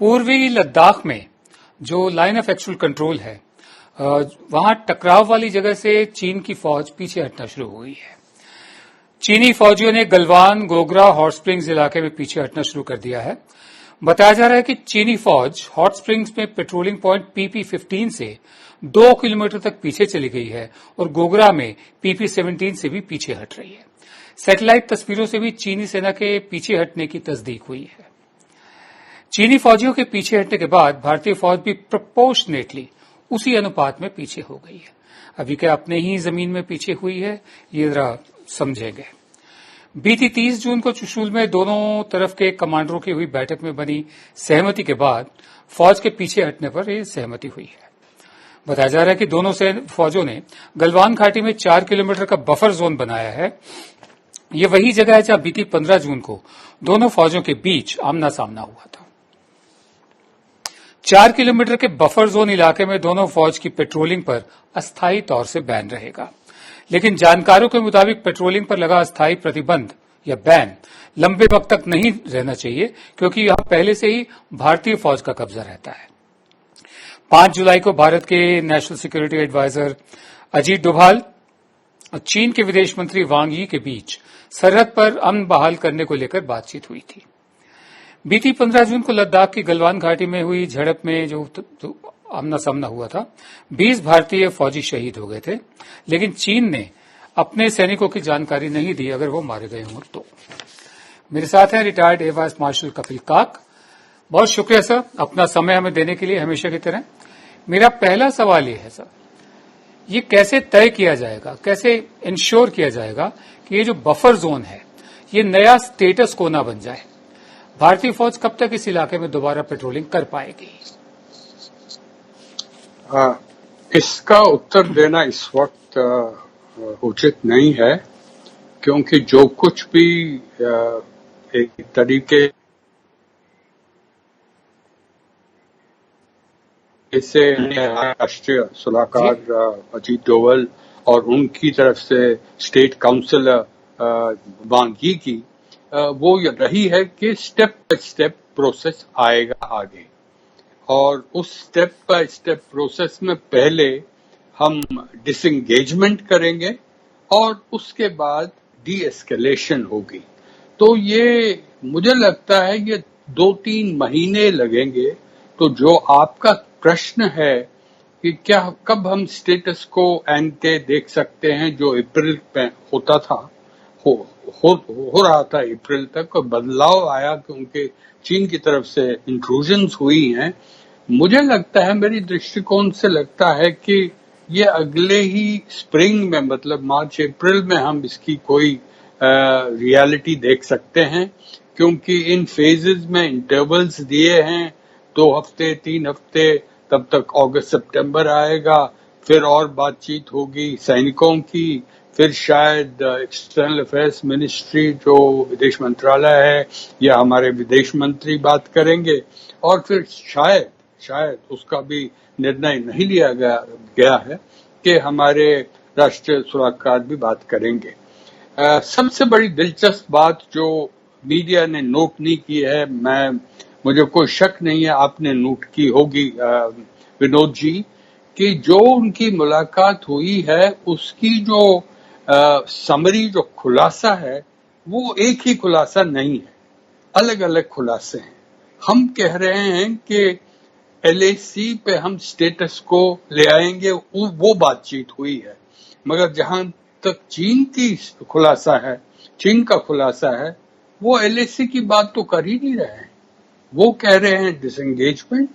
पूर्वी लद्दाख में जो लाइन ऑफ एक्चुअल कंट्रोल है वहां टकराव वाली जगह से चीन की फौज पीछे हटना शुरू हो गई है। चीनी फौजियों ने गलवान, गोगरा, हॉट स्प्रिंग्स इलाके में पीछे हटना शुरू कर दिया है। बताया जा रहा है कि चीनी फौज हॉट स्प्रिंग्स में पेट्रोलिंग पॉइंट PP-15 से 2 किलोमीटर तक पीछे चली गई है और गोगरा में PP-17 से भी पीछे हट रही है। सैटेलाइट तस्वीरों से भी चीनी सेना के पीछे हटने की तस्दीक हुई है। चीनी फौजियों के पीछे हटने के बाद भारतीय फौज भी प्रोपोर्शनेटली उसी अनुपात में पीछे हो गई है। अभी क्या अपने ही जमीन में पीछे हुई है, ये जरा समझेंगे। बीती 30 जून को चुशूल में दोनों तरफ के कमांडरों की हुई बैठक में बनी सहमति के बाद फौज के पीछे हटने पर यह सहमति हुई है। बताया जा रहा है कि दोनों फौजों ने गलवान घाटी में 4 किलोमीटर का बफर जोन बनाया है। ये वही जगह है जहां बीती 15 जून को दोनों फौजों के बीच आमना सामना हुआ था। 4 किलोमीटर के बफर जोन इलाके में दोनों फौज की पेट्रोलिंग पर अस्थायी तौर से बैन रहेगा, लेकिन जानकारों के मुताबिक पेट्रोलिंग पर लगा अस्थायी प्रतिबंध या बैन लंबे वक्त तक नहीं रहना चाहिए, क्योंकि यहां पहले से ही भारतीय फौज का कब्जा रहता है। 5 जुलाई को भारत के national security adviser Ajit Doval और चीन के विदेश मंत्री वांग यी के बीच सरहद पर अमन बहाल करने को लेकर बातचीत हुई थी। बीती 15 जून को लद्दाख की गलवान घाटी में हुई झड़प में जो आमना सामना हुआ था, 20 भारतीय फौजी शहीद हो गए थे, लेकिन चीन ने अपने सैनिकों की जानकारी नहीं दी अगर वो मारे गए हों तो। मेरे साथ हैं retired air vice marshal Kapil काक। बहुत शुक्रिया सर, अपना समय हमें देने के लिए हमेशा की तरह। मेरा पहला सवाल ये है सर, ये कैसे तय किया जाएगा, कैसे इंश्योर किया जाएगा कि ये जो बफर जोन है ये नया स्टेटस को ना बन जाए? भारतीय फौज कब तक इस इलाके में दोबारा पेट्रोलिंग कर पाएगी? इसका उत्तर देना इस वक्त उचित नहीं है, क्योंकि जो कुछ भी एक तरीके से राष्ट्रीय सलाहकार अजीत डोभाल और उनकी तरफ से स्टेट काउंसिल वांग यी की वो रही है कि स्टेप बाय स्टेप प्रोसेस आएगा आगे, और उस स्टेप बाय स्टेप प्रोसेस में पहले हम डिसएंगेजमेंट करेंगे और उसके बाद डी एस्केलेशन होगी। तो ये मुझे लगता है ये 2-3 महीने लगेंगे। तो जो आपका प्रश्न है कि क्या कब हम स्टेटस को एंटे देख सकते हैं, जो अप्रैल में होता था, हो रहा था अप्रैल तक, और बदलाव आया क्योंकि चीन की तरफ से इंट्रूजन्स हुई हैं। मुझे लगता है, मेरी दृष्टिकोण से लगता है कि ये अगले ही स्प्रिंग में, मतलब मार्च अप्रैल में हम इसकी कोई रियलिटी देख सकते हैं, क्योंकि इन फेजेस में इंटरवल्स दिए हैं, 2 हफ्ते 3 हफ्ते, तब तक अगस्त सितंबर आएगा, फिर और बातचीत होगी सैनिकों की, फिर शायद एक्सटर्नल अफेयर्स मिनिस्ट्री जो विदेश मंत्रालय है या हमारे विदेश मंत्री बात करेंगे, और फिर शायद उसका भी निर्णय नहीं लिया गया है कि हमारे राष्ट्रीय सलाहकार भी बात करेंगे। सबसे बड़ी दिलचस्प बात जो मीडिया ने नोट नहीं की है, मुझे कोई शक नहीं है आपने नोट की होगी विनोद जी, कि जो उनकी मुलाकात हुई है उसकी जो समरी, जो खुलासा है, वो एक ही खुलासा नहीं है, अलग अलग खुलासे हैं। हम कह रहे हैं कि LAC पे हम स्टेटस को ले आएंगे, वो बातचीत हुई है, मगर जहां तक चीन का खुलासा है, वो LAC की बात तो कर ही नहीं रहे हैं। वो कह रहे हैं disengagement,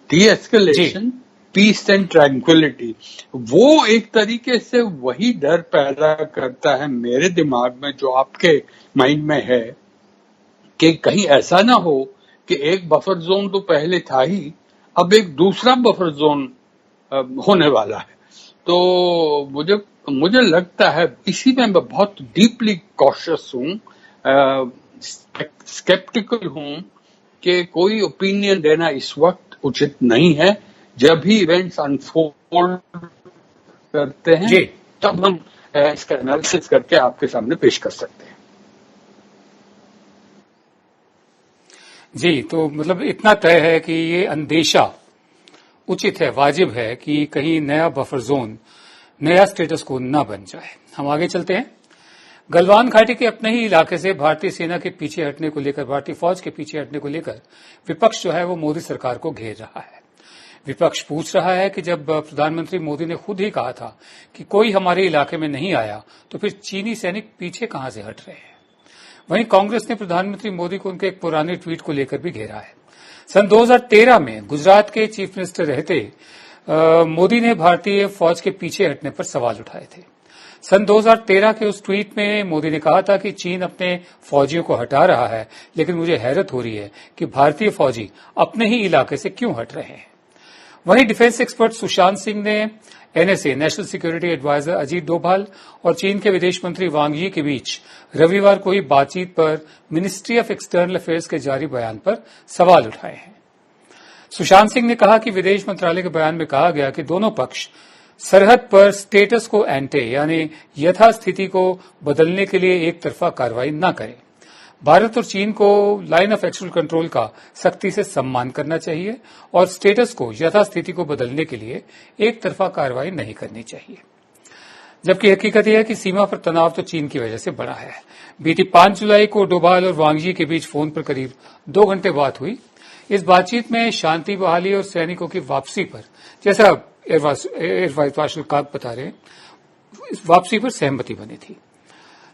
de-escalation, peace and tranquillity. वो एक तरीके से वही डर पैदा करता है मेरे दिमाग में, जो आपके माइंड में है, कि कहीं ऐसा ना हो कि एक बफर जोन तो पहले था ही, अब एक दूसरा बफर जोन होने वाला है। तो मुझे लगता है, इसी में मैं बहुत डीपली कॉशियस हूं, स्केप्टिकल हूं कि कोई ओपिनियन देना इस वक्त उचित नहीं है। जब भी इवेंट्स अनफोल्ड करते हैं तब हम इसका एनालिसिस करके आपके सामने पेश कर सकते हैं। जी, तो मतलब इतना तय है कि ये अंदेशा उचित है, वाजिब है कि कहीं नया बफर जोन, नया स्टेटस को न बन जाए। हम आगे चलते हैं। गलवान घाटी के अपने ही इलाके से भारतीय सेना के पीछे हटने को लेकर, भारतीय फौज के पीछे हटने को लेकर विपक्ष जो है वो मोदी सरकार को घेर रहा है। विपक्ष पूछ रहा है कि जब प्रधानमंत्री मोदी ने खुद ही कहा था कि कोई हमारे इलाके में नहीं आया, तो फिर चीनी सैनिक पीछे कहां से हट रहे हैं। वहीं कांग्रेस ने प्रधानमंत्री मोदी को उनके एक पुराने ट्वीट को लेकर भी घेरा है। सन 2013 में गुजरात के चीफ मिनिस्टर रहते मोदी ने भारतीय फौज के पीछे हटने पर सवाल उठाए थे। सन 2013 के उस ट्वीट में मोदी ने कहा था कि चीन अपने फौजियों को हटा रहा है, लेकिन मुझे हैरत हो रही है कि भारतीय फौजी अपने ही इलाके से क्यों हट रहे हैं। वहीं डिफेंस एक्सपर्ट सुशांत सिंह ने NSA, national security adviser Ajit Doval और चीन के विदेश मंत्री वांग यी के बीच रविवार को हुई बातचीत पर मिनिस्ट्री ऑफ एक्सटर्नल अफेयर्स के जारी बयान पर सवाल उठाए हैं। सुशांत सिंह ने कहा कि विदेश मंत्रालय के बयान में कहा गया कि दोनों पक्ष सरहद पर स्टेटस को एंटे यानी यथास्थिति को बदलने के लिए एक तरफा कार्रवाई न करें। भारत और चीन को लाइन ऑफ एक्चुअल कंट्रोल का सख्ती से सम्मान करना चाहिए और स्टेटस को यथास्थिति को बदलने के लिए एक तरफा कार्रवाई नहीं करनी चाहिए। जबकि हकीकत यह है कि सीमा पर तनाव तो चीन की वजह से बढ़ा है। बीती 5 जुलाई को डोभाल और वांग यी के बीच फोन पर करीब 2 घंटे बात हुई। इस बातचीत में शांति बहाली और सैनिकों की वापसी पर, जैसा एयर वाइस मार्शल काक बता रहे हैं, इस वापसी पर सहमति बनी थी।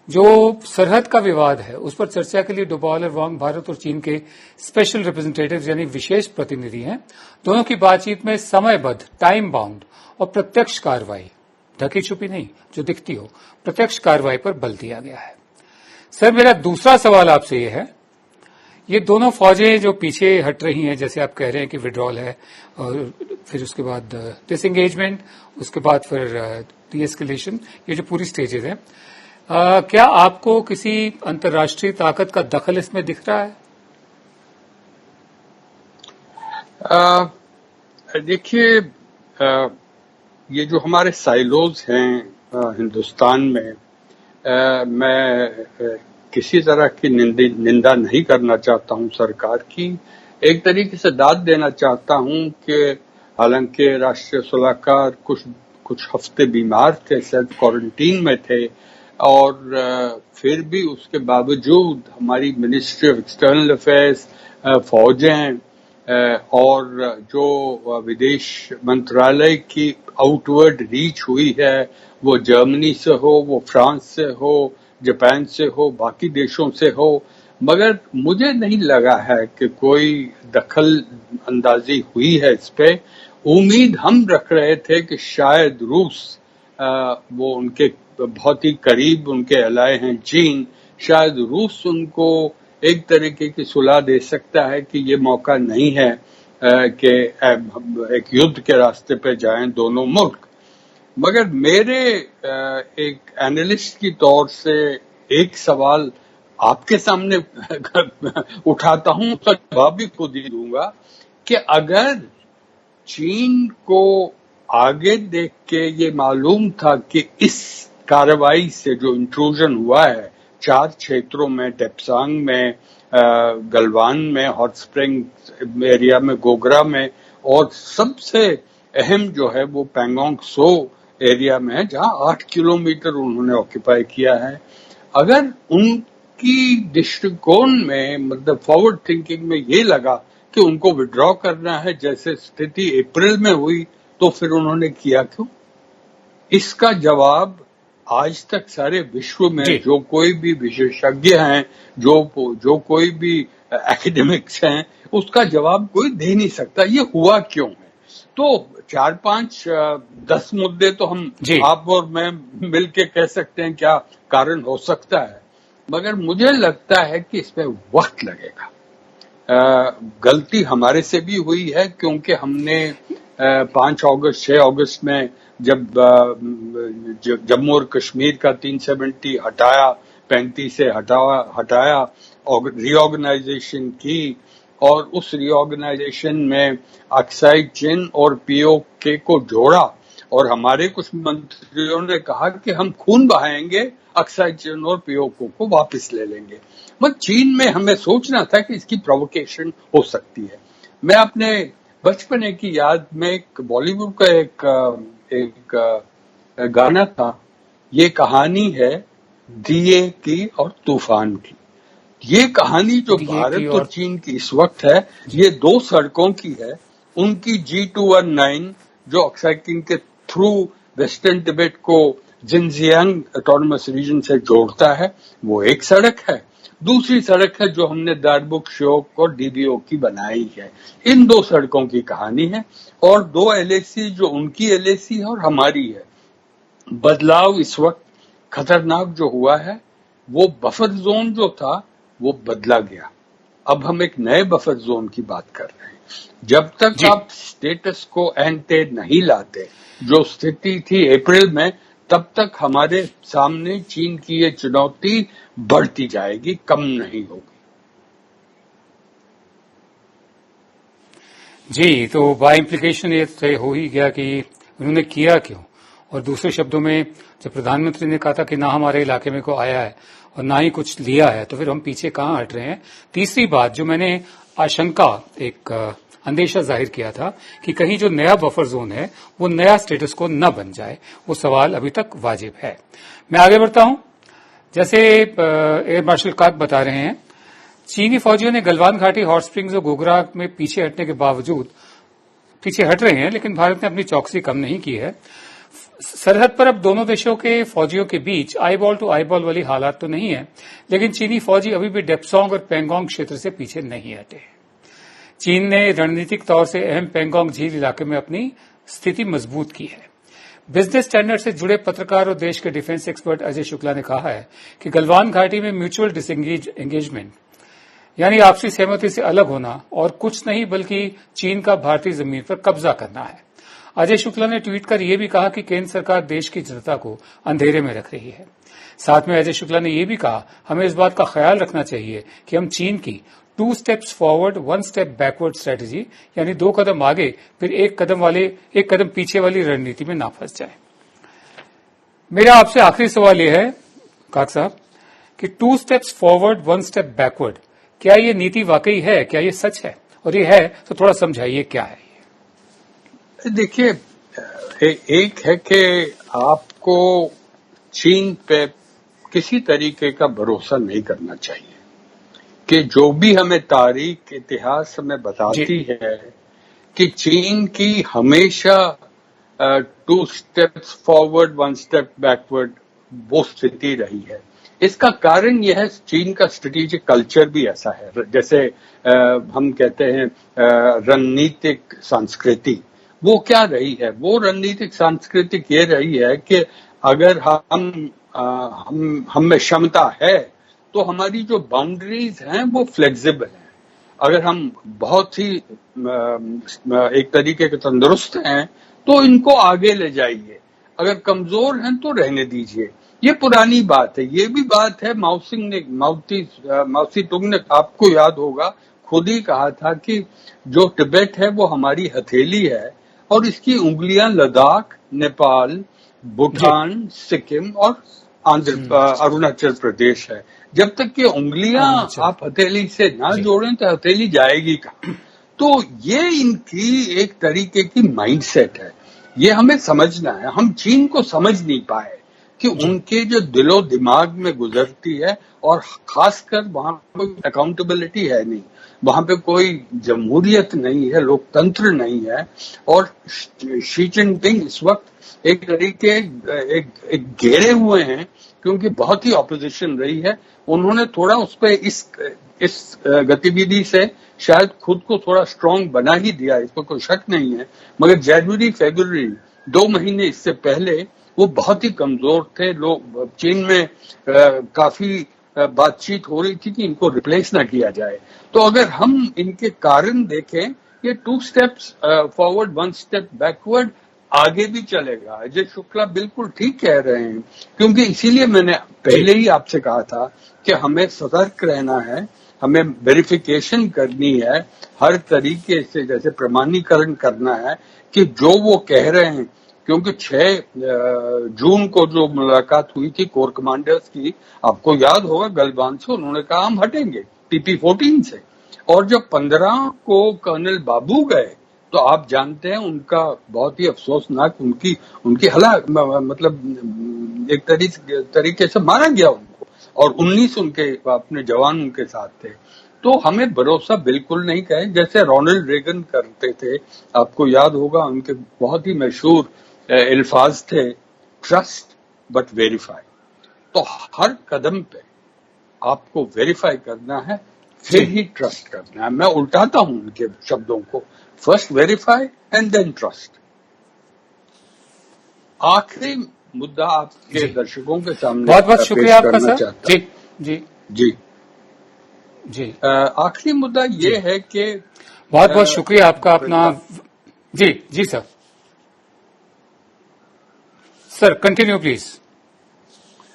जो सरहद का विवाद है उस पर चर्चा के लिए डोभाल और वांग भारत और चीन के स्पेशल रिप्रेजेंटेटिव यानी विशेष प्रतिनिधि हैं। दोनों की बातचीत में समयबद्ध, टाइम बाउंड और प्रत्यक्ष कार्रवाई, ढकी छुपी नहीं, जो दिखती हो, प्रत्यक्ष कार्रवाई पर बल दिया गया है। सर, मेरा दूसरा सवाल आपसे यह है, ये दोनों फौजें जो पीछे हट रही हैं, जैसे आप कह रहे हैं कि विड्रॉल है और फिर उसके बाद डिसएंगेजमेंट, उसके बाद फिर डीएस्केलेशन, ये जो पूरी स्टेजेस हैं, क्या आपको किसी अंतर्राष्ट्रीय ताकत का दखल इसमें दिख रहा है? देखिए, ये जो हमारे साइलोज हैं हिंदुस्तान में, मैं किसी तरह की निंदा नहीं करना चाहता हूं सरकार की। एक तरीके से दाद देना चाहता हूं कि हालांकि राष्ट्रीय सलाहकार कुछ हफ्ते बीमार थे, सेल्फ क्वारंटीन में थे, और फिर भी उसके बावजूद हमारी मिनिस्ट्री ऑफ एक्सटर्नल अफेयर्स, फौजें और जो विदेश मंत्रालय की आउटवर्ड रीच हुई है, वो जर्मनी से हो, वो फ्रांस से हो, जापान से हो, बाकी देशों से हो, मगर मुझे नहीं लगा है कि कोई दखल अंदाजी हुई है इस पे। उम्मीद हम रख रहे थे कि शायद रूस, वो उनके बहुत ही करीब उनके अलाय हैं चीन, शायद रूस उनको एक तरीके की सुलह दे सकता है कि ये मौका नहीं है कि एक युद्ध के रास्ते पे जाएं दोनों मुल्क। मगर मेरे एक एनालिस्ट की तौर से एक सवाल आपके सामने उठाता हूं, उसका जवाब भी खुद ही दूंगा कि अगर चीन को आगे देख के ये मालूम था कि इस कार्रवाई से जो इंट्रूजन हुआ है 4 क्षेत्रों में, डेप्सांग में, गलवान में, हॉट स्प्रिंग एरिया में, गोगरा में, और सबसे अहम जो है वो पैंगोंग सो एरिया में है, जहां 8 किलोमीटर उन्होंने ऑक्यूपाई किया है। अगर उनकी दृष्टिकोण में, मतलब फॉरवर्ड थिंकिंग में ये लगा कि उनको विड्रॉ करना है, जैसे स्थिति अप्रैल में हुई, तो फिर उन्होंने किया क्यों? इसका जवाब आज तक सारे विश्व में जो कोई भी विशेषज्ञ हैं, जो कोई भी एकेडमिक्स हैं, उसका जवाब कोई दे नहीं सकता ये हुआ क्यों है। तो 4, 5, 10 मुद्दे तो हम आप और मैं मिलके कह सकते हैं क्या कारण हो सकता है, मगर मुझे लगता है कि इसमें वक्त लगेगा। गलती हमारे से भी हुई है, क्योंकि हमने 5 अगस्त 6 अगस्त में जब जम्मू और कश्मीर का 370 हटाया, 35 से हटाया, और रीऑर्गेनाइजेशन की, और उस रीऑर्गेनाइजेशन में अक्साई चिन और पीओके को जोड़ा, और हमारे कुछ मंत्रियों ने कहा कि हम खून बहाएंगे, अक्साई चिन और पीओके को वापस ले लेंगे। मगर चीन में हमें सोचना था कि इसकी प्रोवोकेशन हो सकती है। मैं अपने बचपने की याद में एक बॉलीवुड का एक गाना था, ये कहानी है दिए की और तूफान की। ये कहानी जो भारत और चीन की इस वक्त है, ये दो सड़कों की है। उनकी G219 जो अक्साई चिन के थ्रू वेस्टर्न तिब्बत को जिनजियांग ऑटोनमस रीजन से जोड़ता है, वो एक सड़क है। दूसरी सड़क है जो हमने दारबुक श्योक और डीबीओ की बनाई है। इन दो सड़कों की कहानी है और दो एलएसी, जो उनकी एलएसी है और हमारी है। बदलाव इस वक्त खतरनाक जो हुआ है, वो बफर जोन जो था वो बदला गया। अब हम एक नए बफर जोन की बात कर रहे हैं। जब तक आप स्टेटस को एंटे नहीं लाते, जो स्थिति थी अप्रैल में, तब तक हमारे सामने चीन की ये चुनौती बढ़ती जाएगी, कम नहीं होगी। जी, तो बाय इम्प्लीकेशन ये तय हो ही गया कि उन्होंने किया क्यों। और दूसरे शब्दों में, जब प्रधानमंत्री ने कहा था कि ना हमारे इलाके में को आया है और ना ही कुछ लिया है, तो फिर हम पीछे कहाँ हट रहे हैं। तीसरी बात जो मैंने आशंका, एक अंदेशा जाहिर किया था कि कहीं जो नया बफर जोन है वो नया स्टेटस को न बन जाए, वो सवाल अभी तक वाजिब है। मैं आगे बढ़ता हूं। जैसे एयर मार्शल काक बता रहे हैं, चीनी फौजियों ने गलवान घाटी, हॉट स्प्रिंग्स और गोगरा में पीछे हटने के बावजूद पीछे हट रहे हैं, लेकिन भारत ने अपनी चौकसी कम नहीं की है। सरहद पर अब दोनों देशों के फौजियों के बीच आईबॉल टू आईबॉल वाली हालात तो नहीं है, लेकिन चीनी फौजी अभी भी डेप्सोंग और पेंगोंग क्षेत्र से पीछे नहीं हटे। चीन ने रणनीतिक तौर से अहम पेंगोंग झील इलाके में अपनी स्थिति मजबूत की है। बिजनेस स्टैंडर्ड से जुड़े पत्रकार और देश के डिफेंस एक्सपर्ट अजय शुक्ला ने कहा है कि गलवान घाटी में म्यूचुअल डिसएंगेजमेंट यानी आपसी सहमति से अलग होना और कुछ नहीं बल्कि चीन का भारतीय जमीन पर कब्जा करना है। अजय शुक्ला ने ट्वीट कर यह भी कहा कि केंद्र सरकार देश की जनता को अंधेरे में रख रही है। साथ में अजय शुक्ला ने यह भी कहा, हमें इस बात का ख्याल रखना चाहिए कि हम चीन की 2 steps forward 1 step backward strategy, यानी 2 कदम आगे फिर 1 कदम पीछे वाली रणनीति में ना फंस जाए। मेरा आपसे आखिरी सवाल यह है काक साहब कि 2 स्टेप्स फॉरवर्ड 1 स्टेप बैकवर्ड, क्या ये नीति वाकई है, क्या ये सच है, और ये है तो थोड़ा समझाइए क्या है। देखिए, एक है कि आपको चीन पे किसी तरीके का भरोसा नहीं करना चाहिए कि जो भी हमें तारीख इतिहास हमें बताती है कि चीन की हमेशा 2 स्टेप्स फॉरवर्ड 1 स्टेप बैकवर्ड वो स्थिति रही है। इसका कारण यह है, चीन का स्ट्रेटेजिक कल्चर भी ऐसा है। जैसे हम कहते हैं रणनीतिक संस्कृति, वो क्या रही है? वो रणनीतिक सांस्कृतिक ये रही है कि अगर हम में क्षमता है तो हमारी जो बाउंड्रीज हैं वो फ्लेक्सिबल हैं। अगर हम बहुत ही एक तरीके के तंदुरुस्त हैं तो इनको आगे ले जाइए, अगर कमजोर हैं तो रहने दीजिए। ये पुरानी बात है। ये भी बात है माओसी तुंग ने, आपको याद होगा, खुद ही कहा था कि जो तिब्बत है वो हमारी हथेली है और इसकी उंगलियां लद्दाख, नेपाल, भूटान, सिक्किम और अरुणाचल प्रदेश है। जब तक कि उंगलियां आप हथेली से ना जोड़ें तो हथेली जाएगी कहां? तो ये इनकी एक तरीके की माइंडसेट है, ये हमें समझना है। हम चीन को समझ नहीं पाए कि उनके जो दिलो दिमाग में गुजरती है, और खासकर वहां कोई अकाउंटेबिलिटी है नहीं, वहां पे कोई जमहूरियत नहीं है, लोकतंत्र नहीं है। और शी जिनपिंग इस वक्त एक तरीके एक घेरे हुए हैं क्योंकि बहुत ही ऑपोजिशन रही है। उन्होंने थोड़ा उस पर इस गतिविधि से शायद खुद को थोड़ा स्ट्रांग बना ही दिया, इसको कोई शक नहीं है। मगर जनवरी फरवरी 2 महीने इससे पहले वो बहुत ही कमजोर थे। लोग चीन में काफी बातचीत हो रही थी कि इनको रिप्लेस ना किया जाए। तो अगर हम इनके कारण देखें, ये 2 स्टेप्स फॉरवर्ड 1 स्टेप बैकवर्ड आगे भी चलेगा। अजय शुक्ला बिल्कुल ठीक कह रहे हैं, क्योंकि इसीलिए मैंने पहले ही आपसे कहा था कि हमें सतर्क रहना है, हमें वेरिफिकेशन करनी है, हर तरीके से जैसे प्रमाणीकरण करना है कि जो वो कह रहे हैं क्योंकि 6 जून को जो मुलाकात हुई थी कोर कमांडर्स की, आपको याद होगा गलवान से उन्होंने कहा हम हटेंगे TP14 से, और जब 15 को कर्नल बाबू गए तो आप जानते हैं उनका बहुत ही अफसोसनाक उनकी मतलब एक तरीके से मारा गया उनको, और 19 उनके अपने जवान उनके साथ थे। तो हमें भरोसा बिल्कुल नहीं करें, जैसे रोनाल्ड रेगन करते थे, आपको याद होगा उनके बहुत ही मशहूर अल्फाज थे, ट्रस्ट बट वेरीफाई। तो हर कदम पे आपको वेरीफाई करना है, फिर ही ट्रस्ट करना है। मैं उल्टाता हूं उनके शब्दों को, first verify and then trust. आखिरी मुद्दा आपके दर्शकों के सामने बहुत बहुत शुक्रिया आपका सर। जी जी जी जी आखिरी मुद्दा ये है कि बहुत बहुत शुक्रिया आपका अपना। जी जी sir continue please.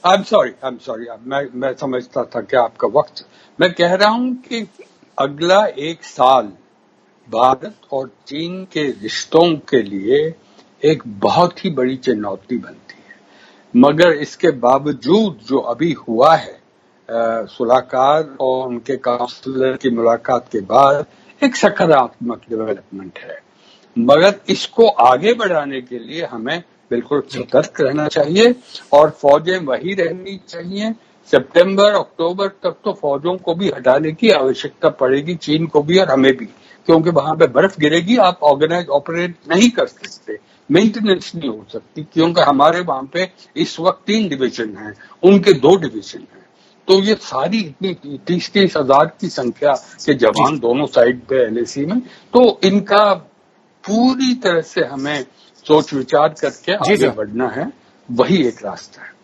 I am sorry मैं समझता था कि आपका वक्त। मैं कह रहा हूं कि अगला 1 साल भारत और चीन के रिश्तों के लिए एक बहुत ही बड़ी चुनौती बनती है, मगर इसके बावजूद जो अभी हुआ है सलाहकार और उनके काउंसलर की मुलाकात के बाद एक सकारात्मक डेवलपमेंट है। मगर इसको आगे बढ़ाने के लिए हमें बिल्कुल सतर्क रहना चाहिए और फौजें वही रहनी चाहिए। सितंबर अक्टूबर तक तो फौजों को भी हटाने की आवश्यकता पड़ेगी, चीन को भी और हमें भी, क्योंकि वहां पे बर्फ गिरेगी, आप ऑर्गेनाइज ऑपरेट नहीं कर सकते, मेंटेनेंस नहीं हो सकती, क्योंकि हमारे वहां पे इस वक्त 3 डिवीजन हैं, उनके 2 डिवीजन हैं। तो ये सारी इतनी 30-30 हजार की संख्या के जवान दोनों साइड पे LAC में, तो इनका पूरी तरह से हमें सोच विचार करके आगे बढ़ना है, वही एक रास्ता है।